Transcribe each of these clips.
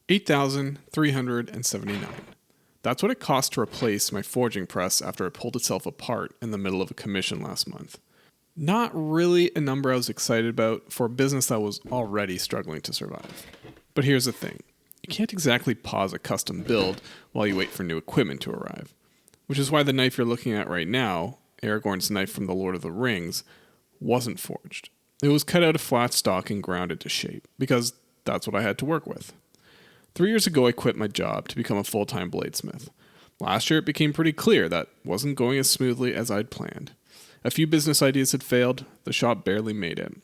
$8,379. That's what it cost to replace my forging press after it pulled itself apart in the middle of a commission last month. Not really a number I was excited about for a business that was already struggling to survive. But here's the thing. You can't exactly pause a custom build while you wait for new equipment to arrive. Which is why the knife you're looking at right now, Aragorn's knife from The Lord of the Rings, wasn't forged. It was cut out of flat stock and ground into shape, because that's what I had to work with. 3 years ago, I quit my job to become a full-time bladesmith. Last year, it became pretty clear that wasn't going as smoothly as I'd planned. A few business ideas had failed, the shop barely made it.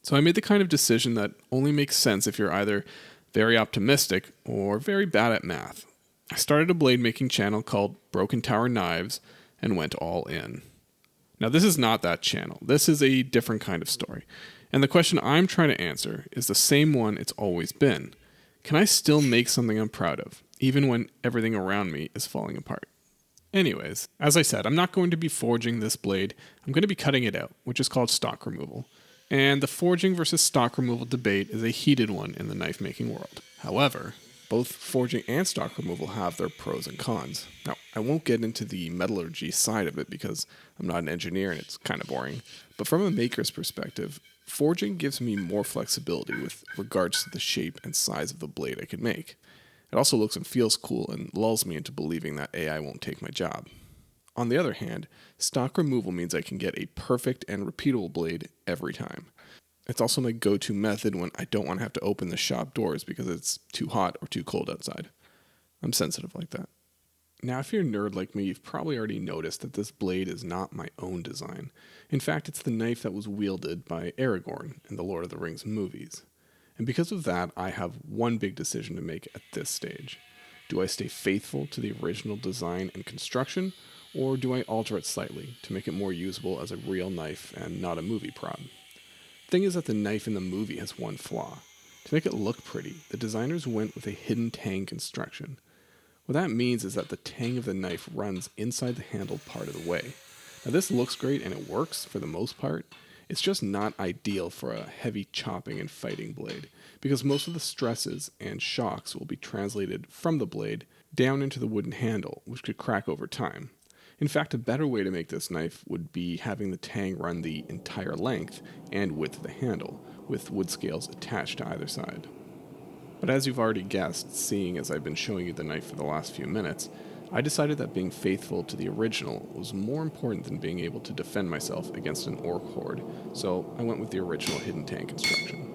So I made the kind of decision that only makes sense if you're either very optimistic or very bad at math. I started a blade making channel called Broken Tower Knives and went all in. Now this is not that channel. This is a different kind of story. And the question I'm trying to answer is the same one it's always been. Can I still make something I'm proud of, even when everything around me is falling apart? Anyways, as I said, I'm not going to be forging this blade. I'm going to be cutting it out, which is called stock removal. And the forging versus stock removal debate is a heated one in the knife making world. However, both forging and stock removal have their pros and cons. Now, I won't get into the metallurgy side of it because I'm not an engineer and it's kind of boring. But from a maker's perspective, forging gives me more flexibility with regards to the shape and size of the blade I can make. It also looks and feels cool and lulls me into believing that AI won't take my job. On the other hand, stock removal means I can get a perfect and repeatable blade every time. It's also my go-to method when I don't want to have to open the shop doors because it's too hot or too cold outside. I'm sensitive like that. Now, if you're a nerd like me, you've probably already noticed that this blade is not my own design. In fact, it's the knife that was wielded by Aragorn in the Lord of the Rings movies. And because of that, I have one big decision to make at this stage. Do I stay faithful to the original design and construction, or do I alter it slightly to make it more usable as a real knife and not a movie prop? The thing is that the knife in the movie has one flaw. To make it look pretty, the designers went with a hidden tang construction. What that means is that the tang of the knife runs inside the handle part of the way. Now this looks great and it works for the most part. It's just not ideal for a heavy chopping and fighting blade, because most of the stresses and shocks will be translated from the blade down into the wooden handle, which could crack over time. In fact, a better way to make this knife would be having the tang run the entire length and width of the handle, with wood scales attached to either side. But as you've already guessed, seeing as I've been showing you the knife for the last few minutes, I decided that being faithful to the original was more important than being able to defend myself against an orc horde, so I went with the original hidden tang construction.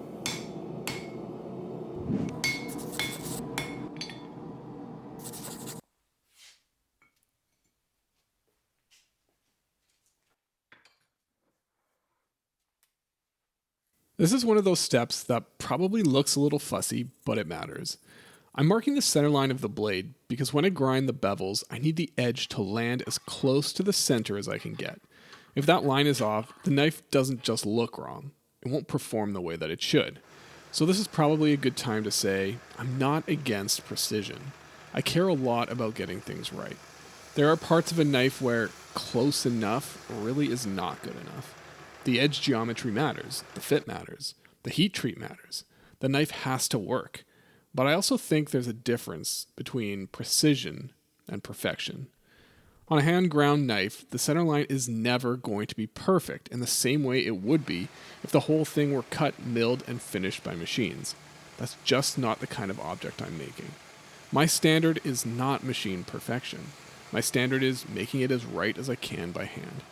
This is one of those steps that probably looks a little fussy, but it matters. I'm marking the center line of the blade because when I grind the bevels, I need the edge to land as close to the center as I can get. If that line is off, the knife doesn't just look wrong. It won't perform the way that it should. So this is probably a good time to say, I'm not against precision. I care a lot about getting things right. There are parts of a knife where close enough really is not good enough. The edge geometry matters, the fit matters, the heat treat matters. The knife has to work. But I also think there's a difference between precision and perfection. On a hand-ground knife, the center line is never going to be perfect in the same way it would be if the whole thing were cut, milled, and finished by machines. That's just not the kind of object I'm making. My standard is not machine perfection. My standard is making it as right as I can by hand.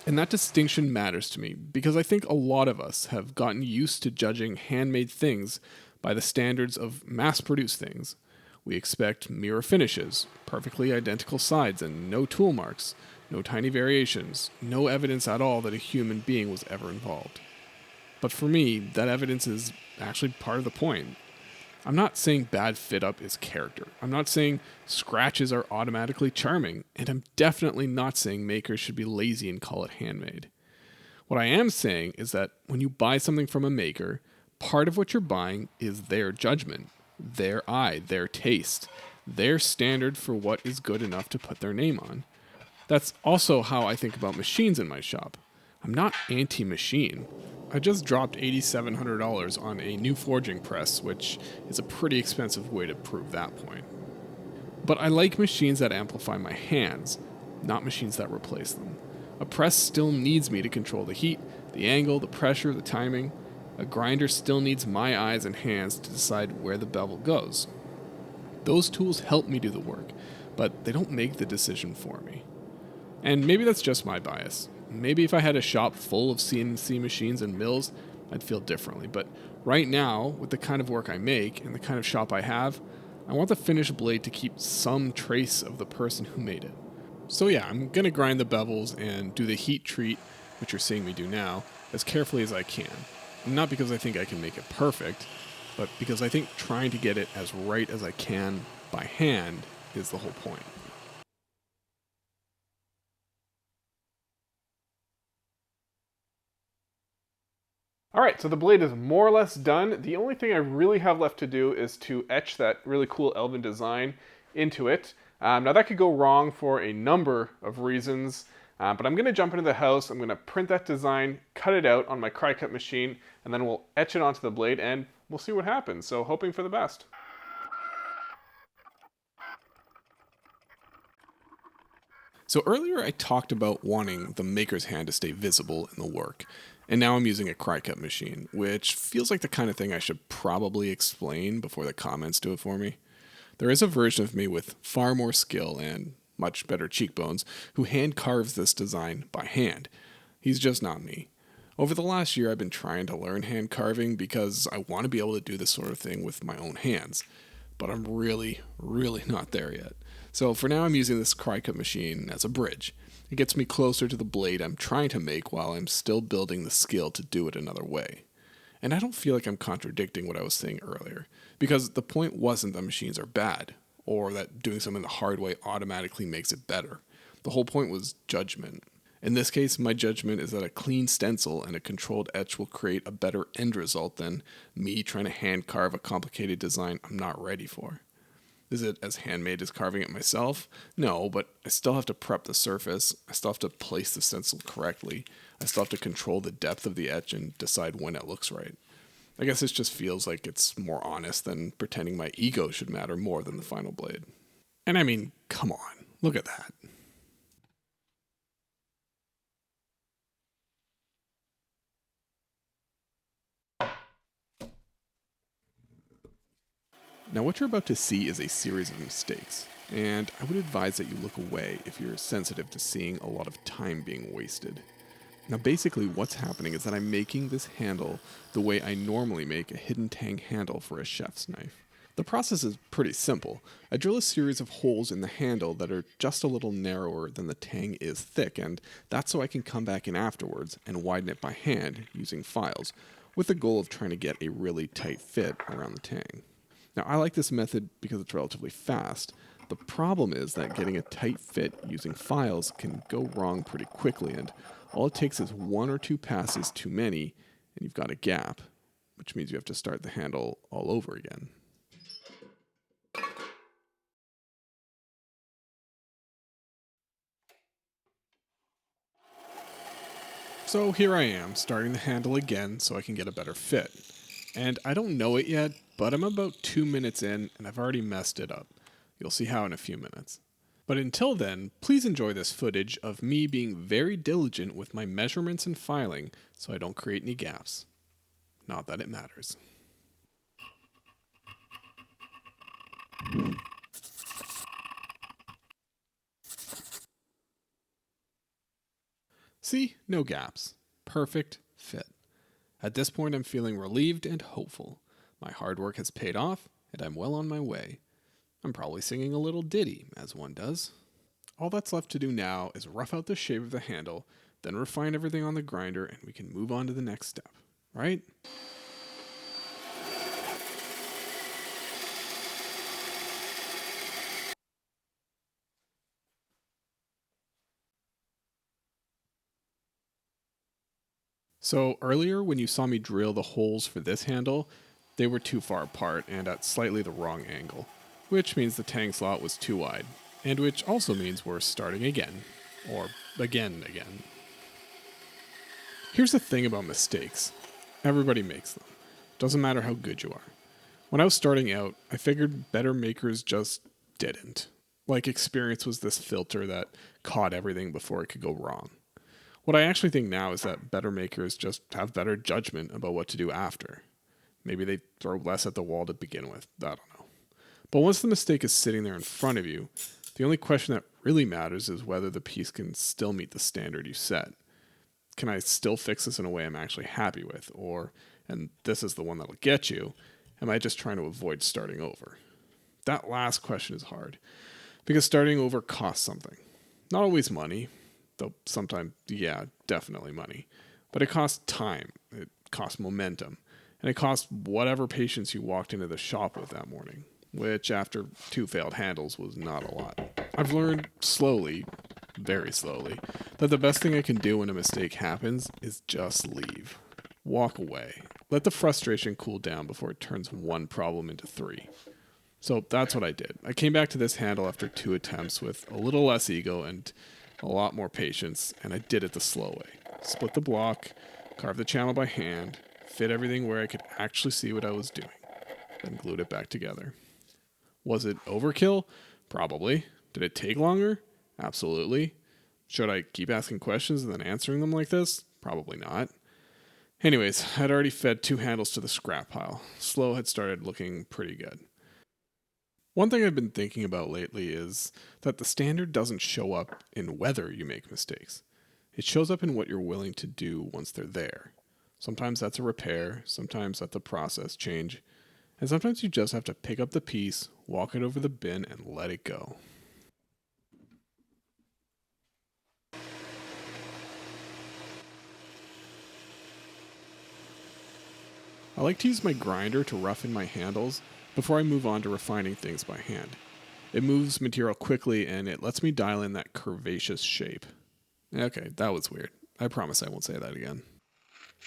And that distinction matters to me because I think a lot of us have gotten used to judging handmade things by the standards of mass-produced things. We expect mirror finishes, perfectly identical sides and no tool marks, no tiny variations, no evidence at all that a human being was ever involved. But for me, that evidence is actually part of the point. I'm not saying bad fit-up is character. I'm not saying scratches are automatically charming, and I'm definitely not saying makers should be lazy and call it handmade. What I am saying is that when you buy something from a maker, part of what you're buying is their judgment, their eye, their taste, their standard for what is good enough to put their name on. That's also how I think about machines in my shop. I'm not anti-machine. I just dropped $8,700 on a new forging press, which is a pretty expensive way to prove that point. But I like machines that amplify my hands, not machines that replace them. A press still needs me to control the heat, the angle, the pressure, the timing. A grinder still needs my eyes and hands to decide where the bevel goes. Those tools help me do the work, but they don't make the decision for me. And maybe that's just my bias. Maybe if I had a shop full of CNC machines and mills, I'd feel differently. But right now, with the kind of work I make and the kind of shop I have, I want the finished blade to keep some trace of the person who made it. So yeah, I'm going to grind the bevels and do the heat treat, which you're seeing me do now, as carefully as I can. Not because I think I can make it perfect, but because I think trying to get it as right as I can by hand is the whole point. Alright, so the blade is more or less done. The only thing I really have left to do is to etch that really cool elven design into it. Now that could go wrong for a number of reasons, but I'm going to jump into the house, I'm going to print that design, cut it out on my Cricut machine, and then we'll etch it onto the blade and we'll see what happens. So hoping for the best. So earlier I talked about wanting the maker's hand to stay visible in the work, and now I'm using a Cricut machine, which feels like the kind of thing I should probably explain before the comments do it for me. There is a version of me with far more skill and much better cheekbones who hand carves this design by hand. He's just not me. Over the last year I've been trying to learn hand carving because I want to be able to do this sort of thing with my own hands, but I'm really not there yet. So for now I'm using this Cricut machine as a bridge. It gets me closer to the blade I'm trying to make while I'm still building the skill to do it another way. And I don't feel like I'm contradicting what I was saying earlier, because the point wasn't that machines are bad, or that doing something the hard way automatically makes it better. The whole point was judgment. In this case, my judgment is that a clean stencil and a controlled etch will create a better end result than me trying to hand carve a complicated design I'm not ready for. Is it as handmade as carving it myself? No, but I still have to prep the surface, I still have to place the stencil correctly, I still have to control the depth of the etch and decide when it looks right. I guess this just feels like it's more honest than pretending my ego should matter more than the final blade. And I mean, come on, look at that. Now what you're about to see is a series of mistakes, and I would advise that you look away if you're sensitive to seeing a lot of time being wasted. Now basically what's happening is that I'm making this handle the way I normally make a hidden tang handle for a chef's knife. The process is pretty simple. I drill a series of holes in the handle that are just a little narrower than the tang is thick, and that's so I can come back in afterwards and widen it by hand using files, with the goal of trying to get a really tight fit around the tang. Now I like this method because it's relatively fast. The problem is that getting a tight fit using files can go wrong pretty quickly, and all it takes is one or two passes too many and you've got a gap, which means you have to start the handle all over again. So here I am, starting the handle again so I can get a better fit. And I don't know it yet, but I'm about 2 minutes in and I've already messed it up. You'll see how in a few minutes. But until then, please enjoy this footage of me being very diligent with my measurements and filing so I don't create any gaps. Not that it matters. See, no gaps. Perfect fit. At this point, I'm feeling relieved and hopeful. My hard work has paid off, and I'm well on my way. I'm probably singing a little ditty, as one does. All that's left to do now is rough out the shape of the handle, then refine everything on the grinder, and we can move on to the next step, right? So earlier when you saw me drill the holes for this handle, they were too far apart and at slightly the wrong angle, which means the tang slot was too wide, and which also means we're starting again, or again. Here's the thing about mistakes. Everybody makes them. Doesn't matter how good you are. When I was starting out, I figured better makers just didn't. Like experience was this filter that caught everything before it could go wrong. What I actually think now is that better makers just have better judgment about what to do after. Maybe they throw less at the wall to begin with. I don't know. But once the mistake is sitting there in front of you, the only question that really matters is whether the piece can still meet the standard you set. Can I still fix this in a way I'm actually happy with? Or, and this is the one that'll get you, am I just trying to avoid starting over? That last question is hard, because starting over costs something. Not always money, though sometimes, yeah, definitely money. But it costs time, it costs momentum, and it costs whatever patience you walked into the shop with that morning, which after 2 failed handles was not a lot. I've learned slowly, very slowly, that the best thing I can do when a mistake happens is just leave. Walk away. Let the frustration cool down before it turns one problem into 3. So that's what I did. I came back to this handle after 2 attempts with a little less ego and a lot more patience, and I did it the slow way. Split the block, carved the channel by hand, fit everything where I could actually see what I was doing, then glued it back together. Was it overkill? Probably. Did it take longer? Absolutely. Should I keep asking questions and then answering them like this? Probably not. Anyways, I'd already fed 2 handles to the scrap pile. Slow had started looking pretty good. One thing I've been thinking about lately is that the standard doesn't show up in whether you make mistakes. It shows up in what you're willing to do once they're there. Sometimes that's a repair, sometimes that's a process change, and sometimes you just have to pick up the piece, walk it over the bin, and let it go. I like to use my grinder to roughen my handles before I move on to refining things by hand. It moves material quickly and it lets me dial in that curvaceous shape. Okay, that was weird. I promise I won't say that again.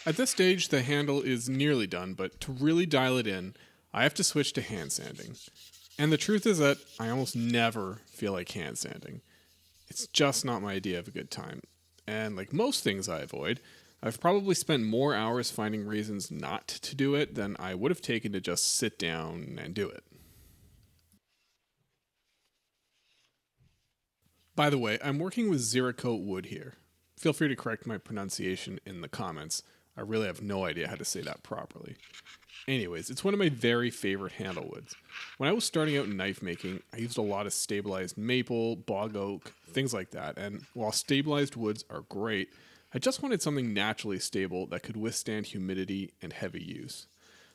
At this stage, the handle is nearly done, but to really dial it in, I have to switch to hand sanding. And the truth is that I almost never feel like hand sanding. It's just not my idea of a good time. And like most things I avoid, I've probably spent more hours finding reasons not to do it than I would have taken to just sit down and do it. By the way, I'm working with Cerakote wood here. Feel free to correct my pronunciation in the comments. I really have no idea how to say that properly. Anyways, it's one of my very favorite handle woods. When I was starting out in knife making, I used a lot of stabilized maple, bog oak, things like that, and while stabilized woods are great, I just wanted something naturally stable that could withstand humidity and heavy use.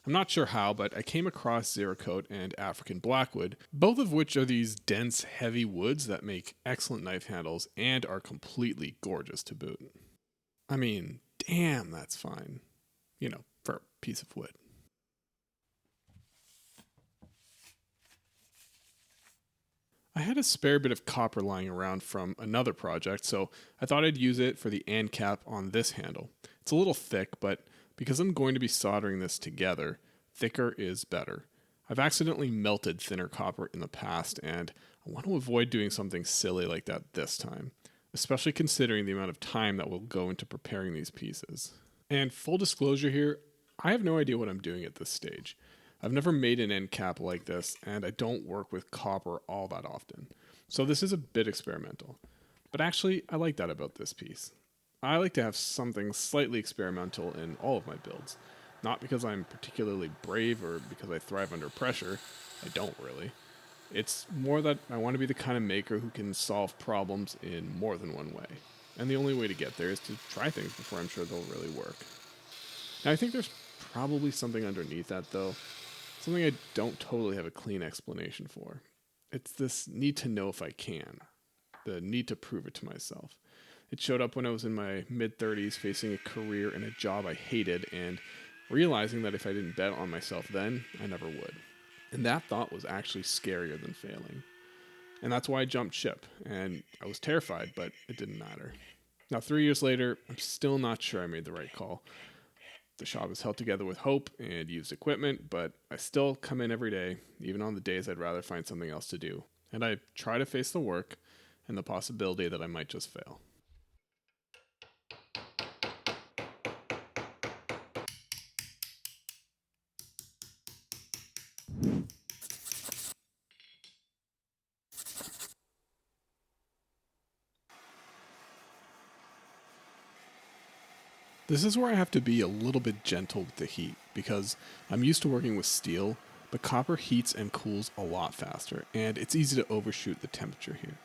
I'm not sure how, but I came across Cerakote and African Blackwood, both of which are these dense, heavy woods that make excellent knife handles and are completely gorgeous to boot. I mean, damn, that's fine. For a piece of wood. I had a spare bit of copper lying around from another project, so I thought I'd use it for the end cap on this handle. It's a little thick, but because I'm going to be soldering this together, thicker is better. I've accidentally melted thinner copper in the past, and I want to avoid doing something silly like that this time, especially considering the amount of time that will go into preparing these pieces. And full disclosure here, I have no idea what I'm doing at this stage. I've never made an end cap like this, and I don't work with copper all that often. So this is a bit experimental. But actually, I like that about this piece. I like to have something slightly experimental in all of my builds. Not because I'm particularly brave or because I thrive under pressure. I don't really. It's more that I want to be the kind of maker who can solve problems in more than one way. And the only way to get there is to try things before I'm sure they'll really work. Now, I think there's probably something underneath that, though. Something I don't totally have a clean explanation for. It's this need to know if I can. The need to prove it to myself. It showed up when I was in my mid-30s facing a career and a job I hated and realizing that if I didn't bet on myself then, I never would. And that thought was actually scarier than failing. And that's why I jumped ship. And I was terrified, but it didn't matter. Now, 3 years later, I'm still not sure I made the right call. The shop is held together with hope and used equipment, but I still come in every day, even on the days I'd rather find something else to do. And I try to face the work and the possibility that I might just fail. This is where I have to be a little bit gentle with the heat because I'm used to working with steel, but copper heats and cools a lot faster, and it's easy to overshoot the temperature here.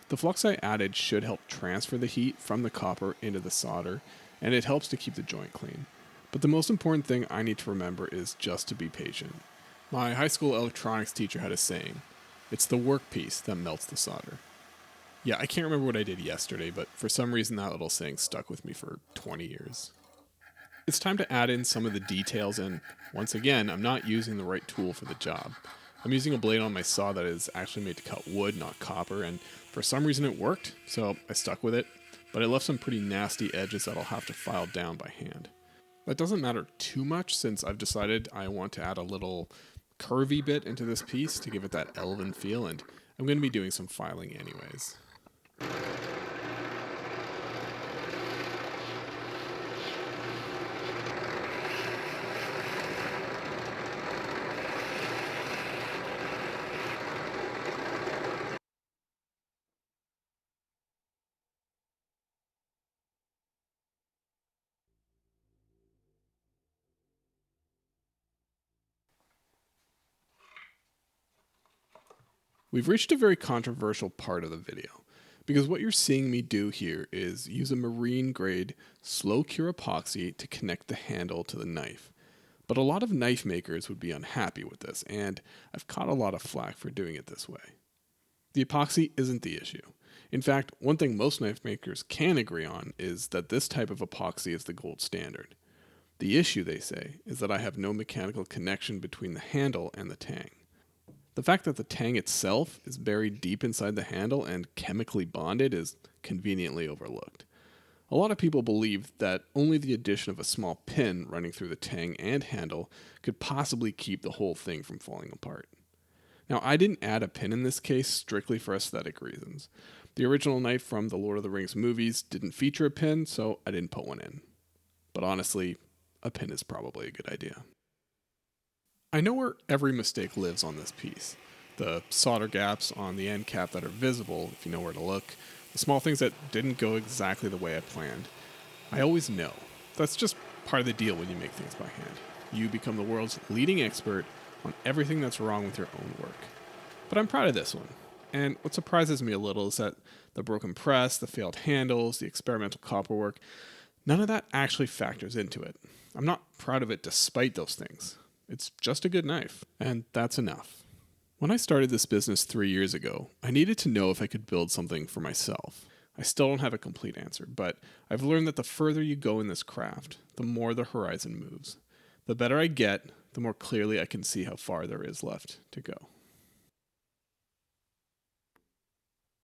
The flux I added should help transfer the heat from the copper into the solder, and it helps to keep the joint clean. But the most important thing I need to remember is just to be patient. My high school electronics teacher had a saying, "It's the workpiece that melts the solder." Yeah, I can't remember what I did yesterday, but for some reason that little saying stuck with me for 20 years. It's time to add in some of the details, and once again, I'm not using the right tool for the job. I'm using a blade on my saw that is actually made to cut wood, not copper, and for some reason it worked, so I stuck with it, but it left some pretty nasty edges that I'll have to file down by hand. That doesn't matter too much since I've decided I want to add a little curvy bit into this piece to give it that elven feel, and I'm going to be doing some filing anyways. We've reached a very controversial part of the video, because what you're seeing me do here is use a marine grade slow cure epoxy to connect the handle to the knife. But a lot of knife makers would be unhappy with this, and I've caught a lot of flack for doing it this way. The epoxy isn't the issue. In fact, one thing most knife makers can agree on is that this type of epoxy is the gold standard. The issue, they say, is that I have no mechanical connection between the handle and the tang. The fact that the tang itself is buried deep inside the handle and chemically bonded is conveniently overlooked. A lot of people believe that only the addition of a small pin running through the tang and handle could possibly keep the whole thing from falling apart. Now, I didn't add a pin in this case strictly for aesthetic reasons. The original knife from the Lord of the Rings movies didn't feature a pin, so I didn't put one in. But honestly, a pin is probably a good idea. I know where every mistake lives on this piece. The solder gaps on the end cap that are visible, if you know where to look. The small things that didn't go exactly the way I planned. I always know. That's just part of the deal when you make things by hand. You become the world's leading expert on everything that's wrong with your own work. But I'm proud of this one. And what surprises me a little is that the broken press, the failed handles, the experimental copper work, none of that actually factors into it. I'm not proud of it despite those things. It's just a good knife, and that's enough. When I started this business 3 years ago, I needed to know if I could build something for myself. I still don't have a complete answer, but I've learned that the further you go in this craft, the more the horizon moves. The better I get, the more clearly I can see how far there is left to go.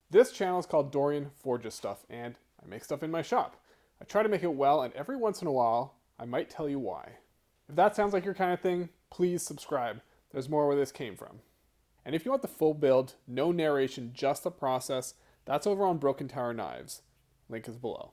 This channel is called Dorian Forges Stuff, and I make stuff in my shop. I try to make it well, and every once in a while, I might tell you why. If that sounds like your kind of thing, please subscribe. There's more where this came from. And if you want the full build, no narration, just the process, that's over on Broken Tower Knives. Link is below.